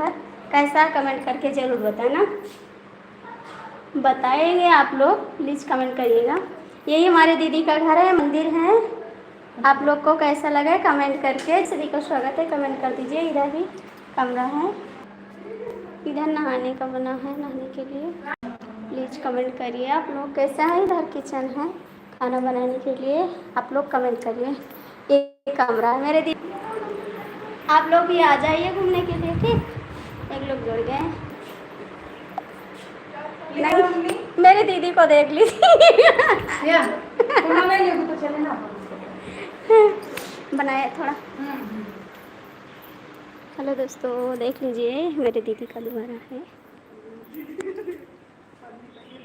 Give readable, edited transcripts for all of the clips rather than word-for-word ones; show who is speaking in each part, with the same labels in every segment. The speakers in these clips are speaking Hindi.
Speaker 1: घर कैसा, कमेंट करके ज़रूर बताना। बताएंगे आप लोग, प्लीज़ कमेंट करिएगा। यही हमारे दीदी का घर है, मंदिर है। आप लोग को कैसा लगा कमेंट करके, सभी को स्वागत है, कमेंट कर दीजिए। इधर भी कमरा है, इधर नहाने का बना है, नहाने के लिए प्लीज़ कमेंट करिए। आप लोग कैसा है, इधर किचन है खाना बनाने के लिए, आप लोग कमेंट करिए। एक कमरा है मेरे दीदी, आप लोग भी आ जाइए घूमने के लिए, ठीक। एक लोग जुड़ गए, नहीं मेरी दीदी को देख लीजिए बनाया थोड़ा। हेलो दोस्तों, देख लीजिए मेरे दीदी का दोबारा है।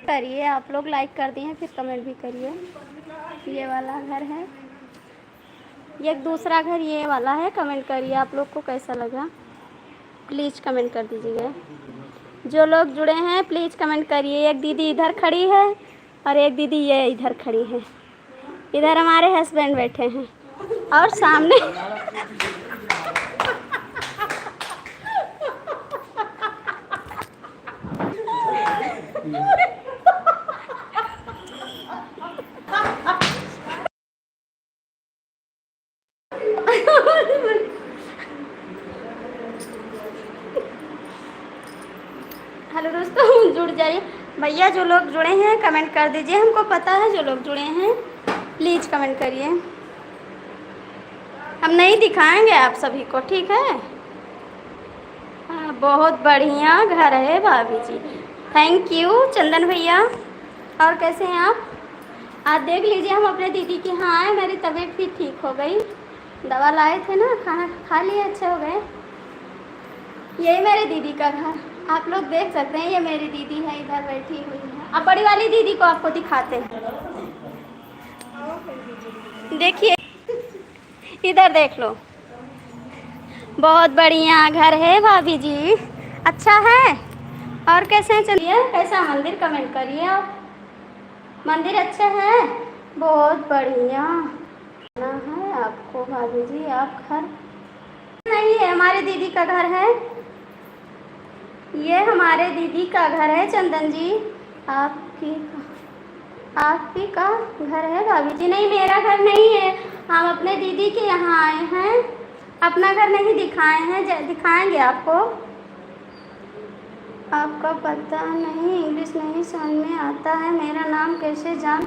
Speaker 1: करिए आप लोग, लाइक कर दिए फिर कमेंट भी करिए। ये वाला घर है, ये दूसरा घर ये वाला है। कमेंट करिए आप लोग को कैसा लगा, प्लीज़ कमेंट कर दीजिएगा। जो लोग जुड़े हैं प्लीज़ कमेंट करिए। एक दीदी इधर खड़ी है और एक दीदी ये इधर खड़ी है। इधर हमारे हस्बैंड बैठे हैं और सामने हेलो दोस्तों, जुड़ जाइए भैया। जो लोग जुड़े हैं कमेंट कर दीजिए, हमको पता है जो लोग जुड़े हैं, प्लीज़ कमेंट करिए। हम नहीं दिखाएंगे आप सभी को, ठीक है। हाँ, बहुत बढ़िया घर है भाभी जी, थैंक यू चंदन भैया। और कैसे हैं आप देख लीजिए। हम अपने दीदी के यहाँ आए, मेरी तबीयत भी ठीक हो गई, दवा लाए थे ना, खाना खा लिए, अच्छे हो गए। यही मेरे दीदी का घर आप लोग देख सकते हैं। ये मेरी दीदी है, इधर बैठी हुई है। अब बड़ी वाली दीदी को आपको दिखाते हैं, देखिए इधर देख लो। बहुत बढ़िया घर है भाभी जी, अच्छा है। और कैसे हैं, चलिए कैसा मंदिर कमेंट करिए आप। मंदिर अच्छा है, बहुत बढ़िया ना है आपको भाभी जी। आप घर नहीं है, हमारे दीदी का घर है, ये हमारे दीदी का घर है चंदन जी। आपकी आपकी का घर है भाभी जी। नहीं, मेरा घर नहीं है, हम अपने दीदी के यहाँ आए हैं, अपना घर नहीं दिखाए हैं, दिखाएंगे आपको। आपका पता नहीं, इंग्लिश नहीं समझ में आता है, मेरा नाम कैसे जान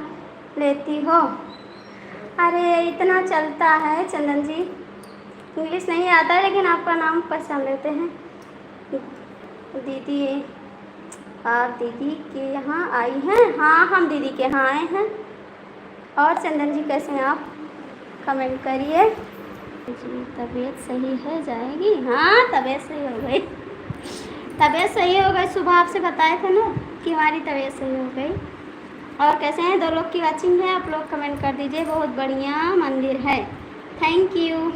Speaker 1: लेती हो। अरे इतना चलता है चंदन जी, इंग्लिश नहीं आता है लेकिन आपका नाम पहचान लेते हैं। दीदी, आप दीदी के यहाँ आई हैं? हाँ, हम दीदी के यहाँ आए हैं। और चंदन जी कैसे हैं आप, कमेंट करिए जी। तबीयत सही है जाएगी, हाँ तबीयत सही हो गई, तबीयत सही हो गई। सुबह आपसे बताए थे ना कि हमारी तबीयत सही हो गई। और कैसे हैं, 2 लोग की वाचिंग है, आप लोग कमेंट कर दीजिए। बहुत बढ़िया मंदिर है, थैंक यू।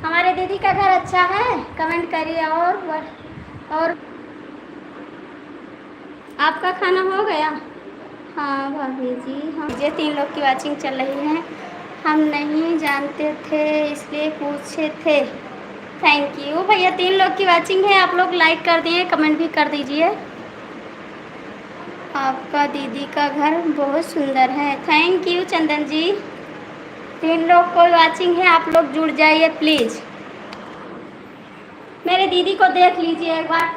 Speaker 1: हमारे दीदी का घर अच्छा है, कमेंट करिए। और आपका खाना हो गया? हाँ भाभी जी, हाँ। ये 3 लोग की वाचिंग चल रही है, हम नहीं जानते थे इसलिए पूछे थे। थैंक यू भैया, 3 लोग की वाचिंग है, आप लोग लाइक कर दिए, कमेंट भी कर दीजिए। आपका दीदी का घर बहुत सुंदर है, थैंक यू चंदन जी। 3 लोग को वाचिंग है, आप लोग जुड़ जाइए प्लीज़। मेरे दीदी को देख लीजिए एक बार,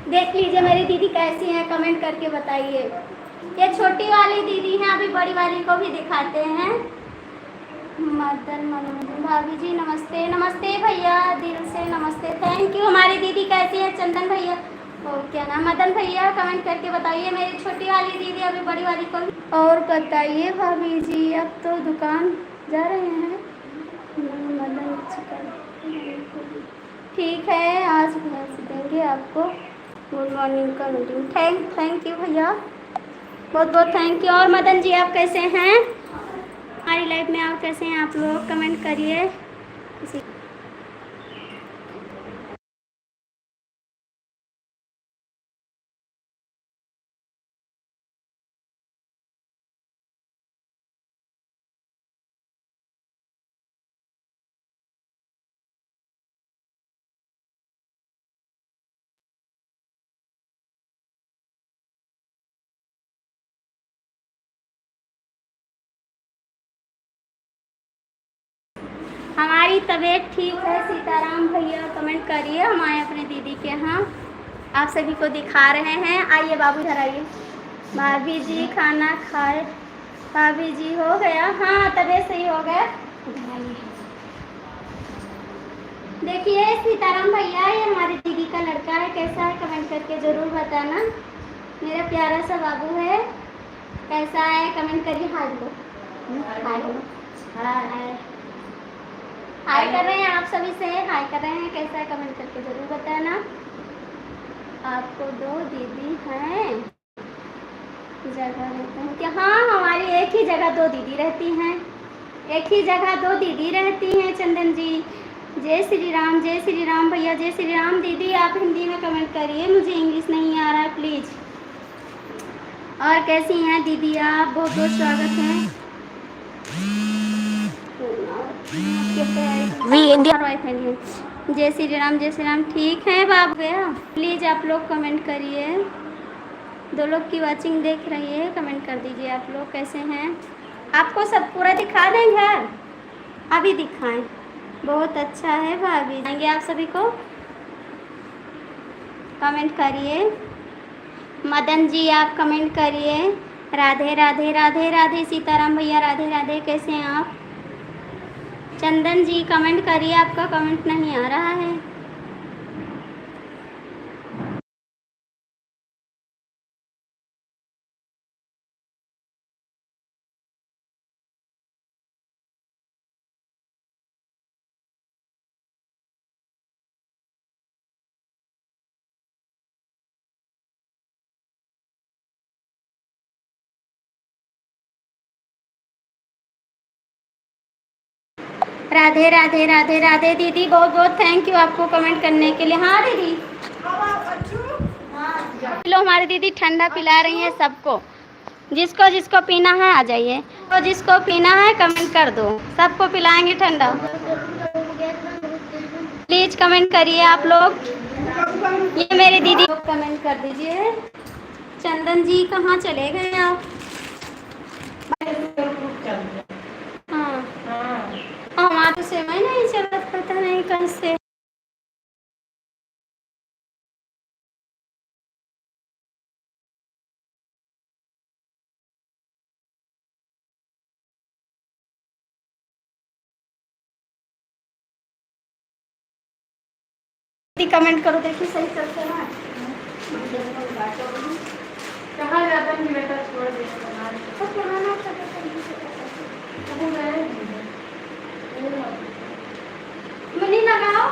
Speaker 1: देख लीजिए मेरी दीदी कैसी है, कमेंट करके बताइए। ये छोटी वाली दीदी है, अभी बड़ी वाली को भी दिखाते हैं। मदन मनोज भाभी जी नमस्ते। नमस्ते भैया, दिल से नमस्ते, थैंक यू। हमारी दीदी कैसी है चंदन भैया, ओ क्या नाम, मदन भैया, कमेंट करके बताइए। मेरी छोटी वाली दीदी अभी बड़ी वाली को भी। और बताइए भाभी जी, अब तो दुकान जा रहे हैं। मदन चिकन, ठीक है, आज भेज देंगे आपको। गुड मॉर्निंग का मीटिंग, थैंक यू भैया, बहुत बहुत थैंक यू। और मदन जी आप कैसे हैं, हमारी लाइफ में आप कैसे हैं, आप लोग कमेंट करिए किसी हमारी तबीयत ठीक है। सीताराम भैया कमेंट करिए, हम आए अपने दीदी के यहाँ, आप सभी को दिखा रहे हैं। आइए बाबू इधर आइए। भाभी जी खाना खाए? भाभी जी हो गया, हाँ तबीयत सही हो गया। देखिए सीताराम भैया, ये हमारी दीदी का लड़का है, कैसा है कमेंट करके ज़रूर बताना। मेरा प्यारा सा बाबू है, कैसा है कमेंट करिए। हाय लो, हाय लो, हाय हाय कर रहे हैं आप सभी से, हाय कर रहे हैं, कैसा है कमेंट करके ज़रूर बताना। आपको 2 दीदी हैं, जगह रहते हैं क्या? हाँ हमारी एक ही जगह 2 दीदी रहती हैं, एक ही जगह 2 दीदी रहती हैं। चंदन जी जय श्री राम, जय श्री राम भैया, जय श्री राम। दीदी आप हिंदी में कमेंट करिए, मुझे इंग्लिश नहीं आ रहा है प्लीज़। और कैसी हैं दीदी आप? बहुत बहुत स्वागत है। वी इंडिया वाईफाई है। जय श्री राम, जय श्री राम। ठीक है बाबू गया, प्लीज़ आप लोग कमेंट करिए। 2 लोग की वाचिंग देख रही है, कमेंट कर दीजिए आप लोग कैसे हैं। आपको सब पूरा दिखा दें घर? अभी दिखाएं, बहुत अच्छा है भाभी। आएंगे आप सभी को, कमेंट करिए। मदन जी आप कमेंट करिए। राधे राधे राधे राधे। सीताराम भैया राधे राधे, कैसे हैं आप? चंदन जी कमेंट करिए, आपका कमेंट नहीं आ रहा है। राधे राधे राधे राधे। दीदी बहुत बहुत थैंक यू आपको कमेंट करने के लिए। हाँ दीदी, लो हमारी दीदी ठंडा पिला रही है सबको, जिसको जिसको पीना है आ जाइए, तो जिसको पीना है कमेंट कर दो, सबको पिलाएंगे ठंडा। प्लीज कमेंट करिए आप लोग। ये मेरी दीदी को कमेंट कर दीजिए। चंदन जी कहाँ चले गए आप? हाँ हमारे से मैं नहीं चला, पता नहीं कहीं से। कमेंट करो, देखिए सही चलते हैं। कहाँ ज़्यादा बेटा छोड़ मनी लगाओ।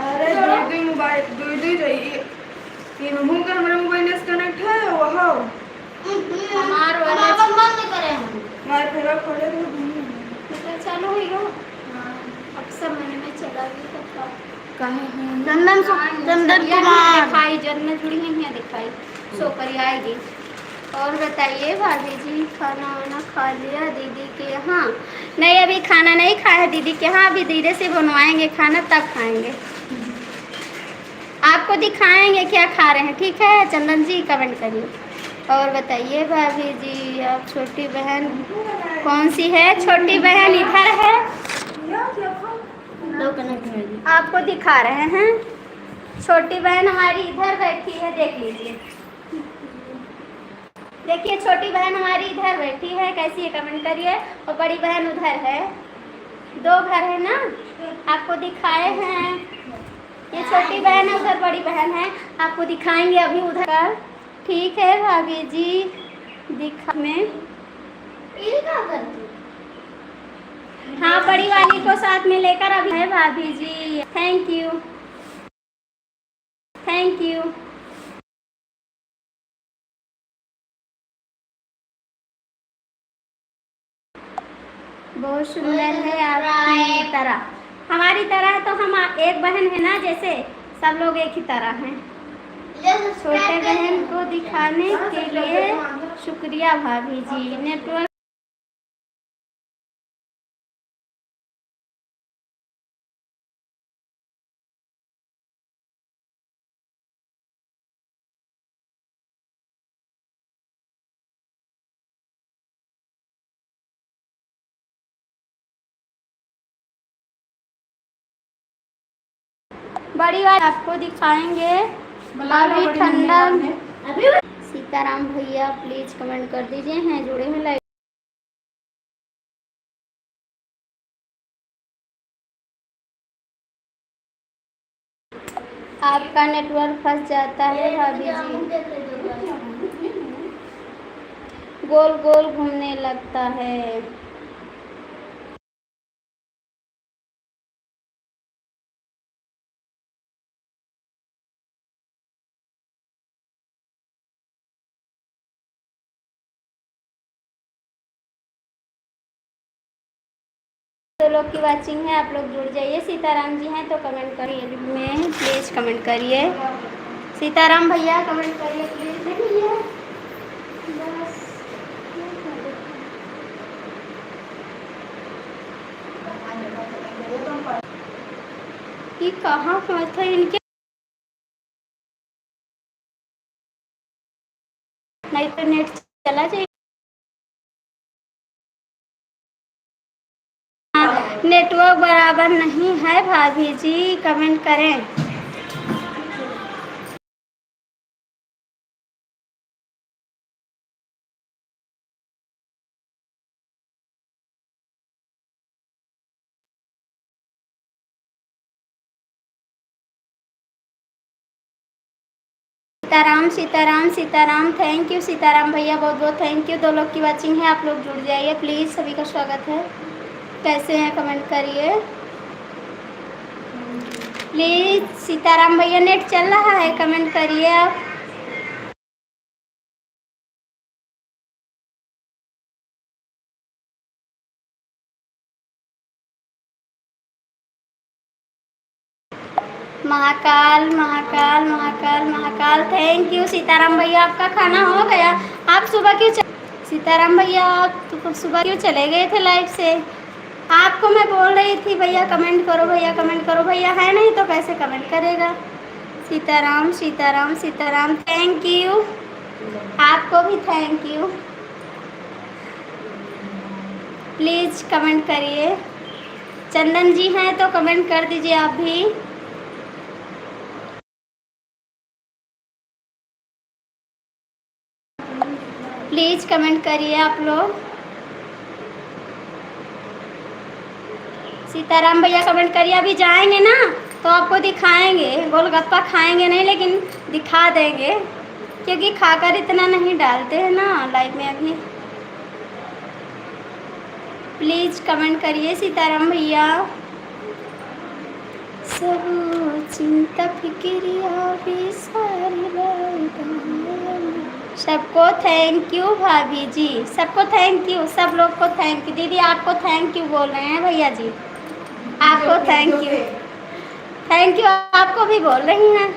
Speaker 2: अरे दो मोबाइल दो चाहिए। तीन हूँ कर हमारा मोबाइल डिस्कनेक्ट है वह
Speaker 1: हमार वाला बंद करे हम
Speaker 2: मार फिर खोले तो
Speaker 1: चालू हो गया। अक्सर मैंने में चला गया था।
Speaker 2: कहाँ है
Speaker 1: चंदन कुमार दिखाई, जन्म जुड़ी है यहाँ दिखाई, सो करी आएगी। और बताइए भाभी जी खाना वाना खा लिया दीदी के यहाँ? नहीं अभी खाना नहीं खाया है दीदी के यहाँ, अभी धीरे से बनवाएंगे खाना तब खाएंगे, आपको दिखाएंगे क्या खा रहे हैं, ठीक है। चंदन जी कमेंट करिए। और बताइए भाभी जी आप छोटी बहन कौन सी है? छोटी बहन इधर है, आपको दिखा रहे हैं। छोटी बहन हमारी इधर बैठी है, देख लीजिए, देखिए छोटी बहन हमारी इधर बैठी है, कैसी है कमेंट करिए। और बड़ी बहन उधर है, 2 घर है ना, आपको दिखाए हैं। ये छोटी बहन है, उधर बड़ी बहन है, आपको दिखाएंगे अभी उधर। ठीक है भाभी जी, दिखा में हाँ बड़ी वाली को साथ में लेकर अभी है भाभी जी। Thank you, thank you. बहुत सुंदर है आपकी तरह, हमारी तरह तो हम एक बहन है ना, जैसे सब लोग एक ही तरह हैं। छोटे बहन को दिखाने के लिए शुक्रिया भाभी जी। नेटवर्क बड़ी वाली आपको दिखाएंगे। अभी ठंडा। सीताराम भैया प्लीज कमेंट कर दीजिए, हैं जुड़े हैं लाइव। आपका नेटवर्क फंस जाता है भाभी जी, गोल गोल घूमने लगता है। तो लोग की वाचिंग है, आप लोग जुड़ जाइए। सीताराम जी हैं तो कमेंट करिए में, प्लीज कमेंट करिए। सीताराम भैया कमेंट करिए प्लीज। नहीं है बस ये कहाँ पहुँचा इनके, नहीं तो नेट चला जाए। नेटवर्क बराबर नहीं है भाभी जी, कमेंट करें। सीताराम सीताराम सीताराम, थैंक यू सीताराम भैया, बहुत बहुत थैंक यू। दो लोग की वाचिंग है, आप लोग जुड़ जाइए प्लीज़, सभी का स्वागत है। कैसे हैं कमेंट करिए प्लीज़। सीताराम भैया नेट चल रहा है, कमेंट करिए आप। महाकाल महाकाल महाकाल महाकाल, थैंक यू सीताराम भैया। आपका खाना हो गया? आप सुबह क्यों सीताराम भैया आप तो सुबह क्यों चले गए थे लाइव से? आपको मैं बोल रही थी भैया कमेंट करो, भैया कमेंट करो। भैया है नहीं तो कैसे कमेंट करेगा? Sitaram Sitaram Sitaram, thank you. आपको भी थैंक यू। प्लीज़ कमेंट करिए। चंदन जी हैं तो कमेंट कर दीजिए आप भी। प्लीज़ कमेंट करिए आप लोग। सीताराम भैया कमेंट करिए। अभी जाएंगे ना तो आपको दिखाएंगे, गोलगप्पा खाएंगे नहीं लेकिन दिखा देंगे, क्योंकि खाकर इतना नहीं डालते हैं ना लाइव में अभी। प्लीज़ कमेंट करिए सीताराम भैया। सब चिंता फिक्रिया भी सारी सबको थैंक यू भाभी जी, सबको थैंक यू, सब लोग को थैंक यू। दीदी आपको थैंक यू बोल रहे हैं भैया जी, आपको थैंक यू। थैंक यू आपको भी बोल रही हैं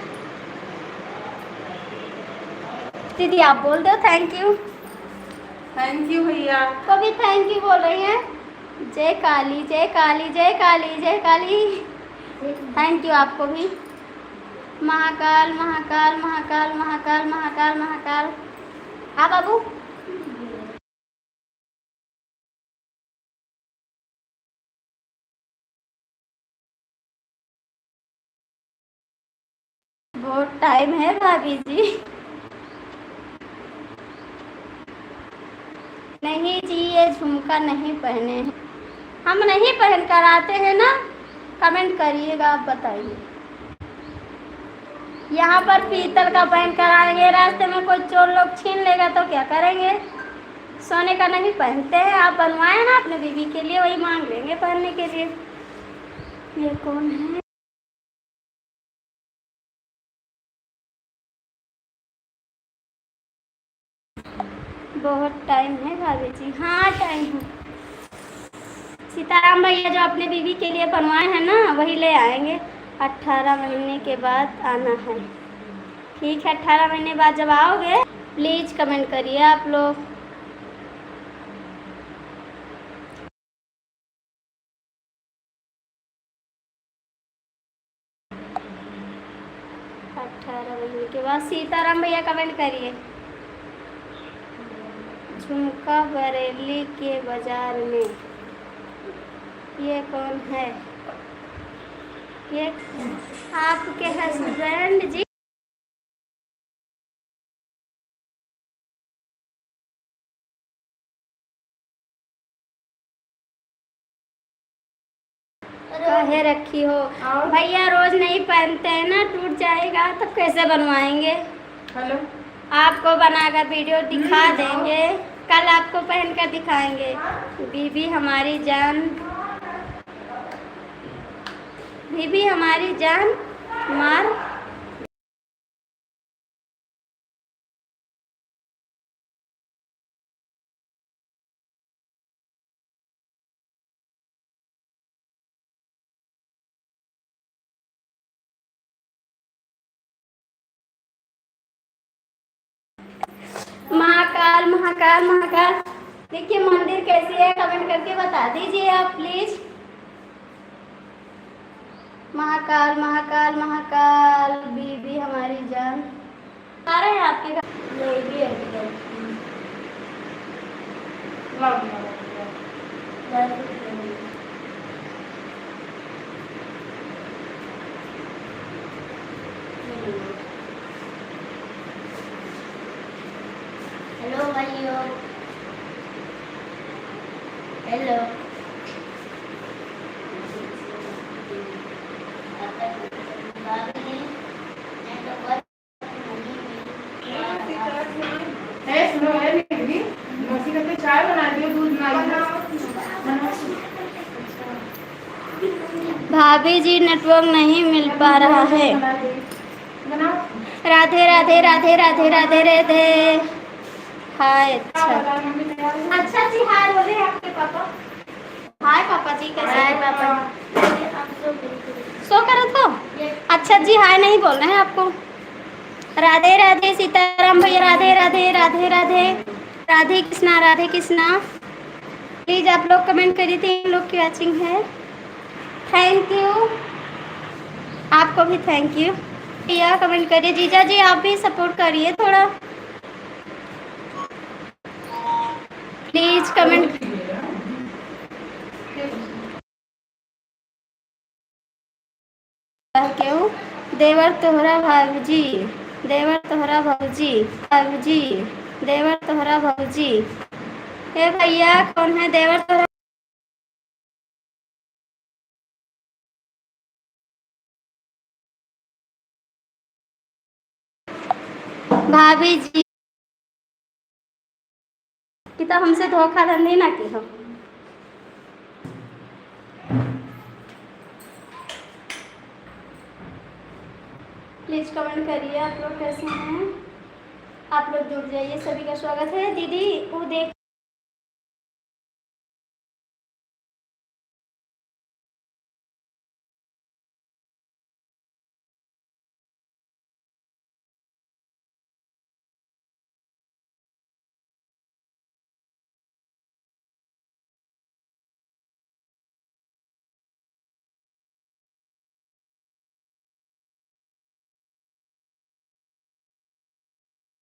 Speaker 1: दीदी, आप बोल दो थैंक यू।
Speaker 2: थैंक यू भैया,
Speaker 1: को भी थैंक यू बोल रही हैं। जय काली जय काली जय काली जय काली, थैंक यू आपको भी। महाकाल महाकाल महाकाल महाकाल महाकाल महाकाल। हाँ बाबू, बहुत टाइम है भाभी जी। नहीं जी, ये झुमका नहीं पहने हैं, हम नहीं पहन कर आते हैं ना। कमेंट करिएगा, आप बताइए। यहाँ पर पीतल का पहन कर आएंगे, रास्ते में कोई चोर लोग छीन लेगा तो क्या करेंगे? सोने का नहीं पहनते हैं। आप बनवाए ना अपने बीवी के लिए, वही मांग लेंगे पहनने के लिए। ये कौन है? बहुत टाइम है भाभी जी। हाँ टाइम है। सीताराम भैया जो अपने बीवी के लिए बनवाए हैं ना, वही ले आएंगे। 18 महीने के बाद आना है। ठीक है, 18 महीने बाद जब आओगे प्लीज़ कमेंट करिए आप लोग। के बाद सीताराम भैया कमेंट करिए। झुमका बरेली के बाजार में, ये कौन है? ये आपके हस्बैंड जी कहे रखी हो। भैया रोज नहीं पहनते हैं ना, टूट जाएगा तो कैसे बनवाएंगे।
Speaker 2: हेलो,
Speaker 1: आपको बनाकर वीडियो दिखा देंगे, कल आपको पहन कर दिखाएंगे। बीबी हमारी जान, बीबी हमारी जान मार। महाकाल महाकाल महाकाल, देखिए मंदिर कैसी है कमेंट करके बता दीजिए आप प्लीज। महाकाल महाकाल महाकाल, बीबी हमारी जान। आ रहे हैं आपके घर? नहीं भी है। हेलो भाइयों, हेलो।
Speaker 2: सुनो है दीदी, मौसी का तो चाय बना दियो, दूध बना
Speaker 1: भाभी जी नेटवर्क नहीं मिल पा रहा है। राधे राधे राधे राधे राधे राधे। हाय अच्छा जी, हाय बोले आपके पापा। हाय पापा जी, कैसे? हाय पापा। सो करो तो अच्छा जी, हाय नहीं बोलना है आपको। राधे राधे सीताराम भैया, राधे राधे राधे राधे राधे कृष्णा, राधे कृष्णा। प्लीज आप लोग कमेंट करिए, 3 लोग की वॉचिंग है। थैंक यू, आपको भी थैंक यू। भैया कमेंट करिए, जीजा जी आप भी सपोर्ट करिए थोड़ा प्लीज कमेंट। क्यों देवर तोहरा भाभी, देवर तोहरा भाजी, भाभी देवर तोहरा भाजी। हे भैया कौन है देवर तोहरा? भाभी जी कि तो हमसे धोखाधड़ी ना की हो। प्लीज कमेंट करिए आप लोग कैसे हैं। आप लोग जुड़ जाइए, सभी का स्वागत है। दीदी वो देख